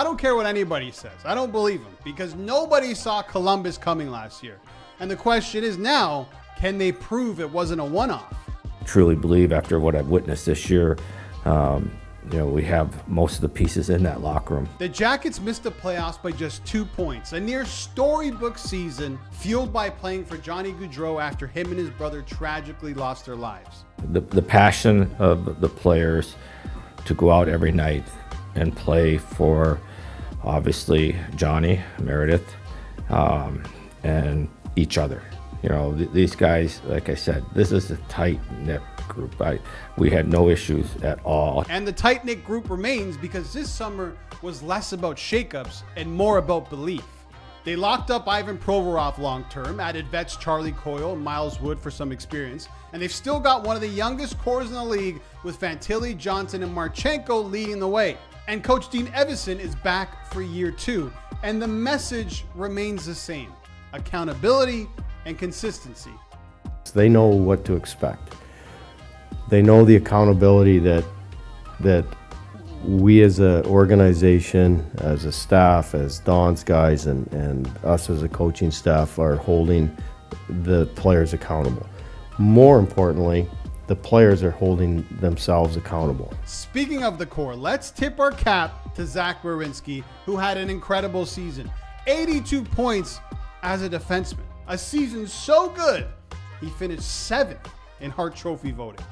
don't care what anybody says. I don't believe them because nobody saw Columbus coming last year. And the question is now, can they prove it wasn't a one-off? Truly believe after what I've witnessed this year, we have most of the pieces in that locker room. The Jackets missed the playoffs by just 2 points, a near storybook season fueled by playing for Johnny Gaudreau after him and his brother tragically lost their lives. The passion of the players to go out every night and play for, obviously, Johnny, Meredith, and each other. These guys, like I said, this is a tight-knit group. We had no issues at all. And the tight-knit group remains because this summer was less about shakeups and more about belief. They locked up Ivan Provorov long-term, added vets Charlie Coyle and Miles Wood for some experience, and they've still got one of the youngest cores in the league with Fantilli, Johnson, and Marchenko leading the way. And Coach Dean Evison is back for year 2, and the message remains the same: accountability and consistency. They know what to expect. They know the accountability that we as an organization, as a staff, as Don's guys, and us as a coaching staff are holding the players accountable. More importantly, the players are holding themselves accountable. Speaking of the core, let's tip our cap to Zach Werenski, who had an incredible season. 82 points as a defenseman. A season so good, he finished 7th in Hart Trophy voting.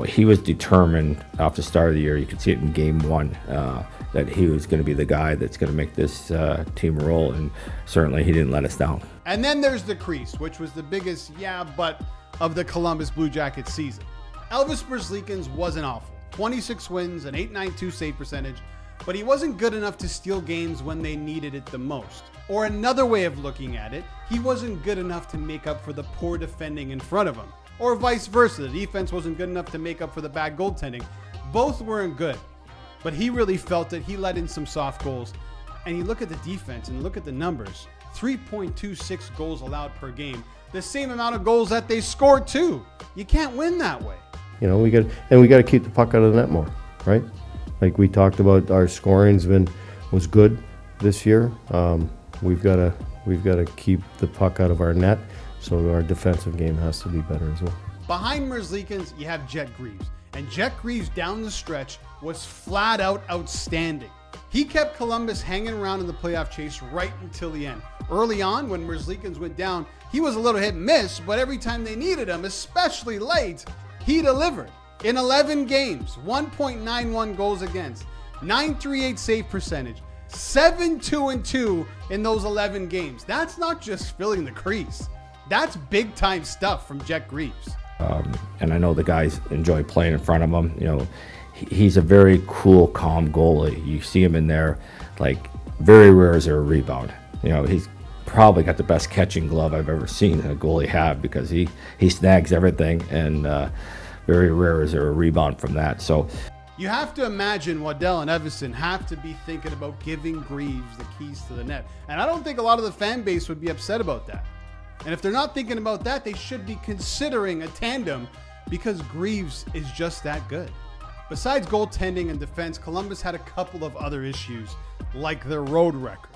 He was determined off the start of the year. You could see it in game 1 that he was going to be the guy that's going to make this team roll, and certainly he didn't let us down. And then there's the crease, which was the biggest but of the Columbus Blue Jackets season. Elvis Merzlikins wasn't awful. 26 wins, an .892 save percentage, but he wasn't good enough to steal games when they needed it the most. Or another way of looking at it, he wasn't good enough to make up for the poor defending in front of him. Or vice versa, the defense wasn't good enough to make up for the bad goaltending. Both weren't good, but he really felt it. He let in some soft goals. And you look at the defense and look at the numbers. 3.26 goals allowed per game. The same amount of goals that they scored too. You can't win that way. We got to keep the puck out of the net more, right? Like we talked about, our scoring's was good this year. We've got to keep the puck out of our net, so our defensive game has to be better as well. Behind Merzlikins, you have Jet Greaves, and Jet Greaves down the stretch was flat out outstanding. He kept Columbus hanging around in the playoff chase right until the end. Early on, when Merzlikins went down, he was a little hit and miss, but every time they needed him, especially late, he delivered. In 11 games, 1.91 goals against, .938 save percentage, 7-2-2 in those 11 games. That's not just filling the crease. That's big time stuff from Jet Greaves. And I know the guys enjoy playing in front of him. He's a very cool, calm goalie. You see him in there, like very rare is there a rebound. He's probably got the best catching glove I've ever seen a goalie have because he snags everything, and very rare is there a rebound from that. So you have to imagine Waddell and Evison have to be thinking about giving Greaves the keys to the net. And I don't think a lot of the fan base would be upset about that. And if they're not thinking about that, they should be considering a tandem because Greaves is just that good. Besides goaltending and defense, Columbus had a couple of other issues, like their road record.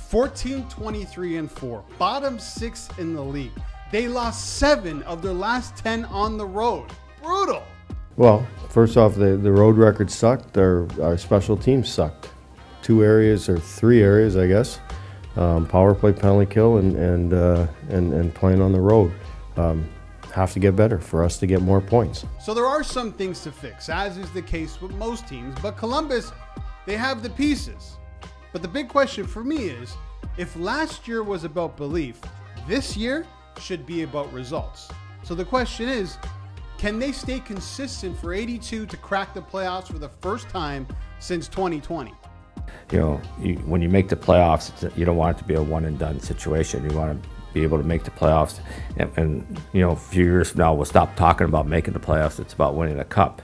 14-23-4, bottom 6 in the league. They lost 7 of their last 10 on the road. Brutal. Well, first off, the road record sucked. Our special teams sucked. 2 areas or 3 areas, I guess. Power play, penalty kill, and playing on the road. Have to get better for us to get more points. So there are some things to fix, as is the case with most teams. But Columbus, they have the pieces. But the big question for me is, if last year was about belief, this year should be about results. So the question is, can they stay consistent for 82 to crack the playoffs for the first time since 2020? When you make the playoffs, you don't want it to be a one and done situation. You want to be able to make the playoffs, and a few years from now we'll stop talking about making the playoffs. It's about winning a cup.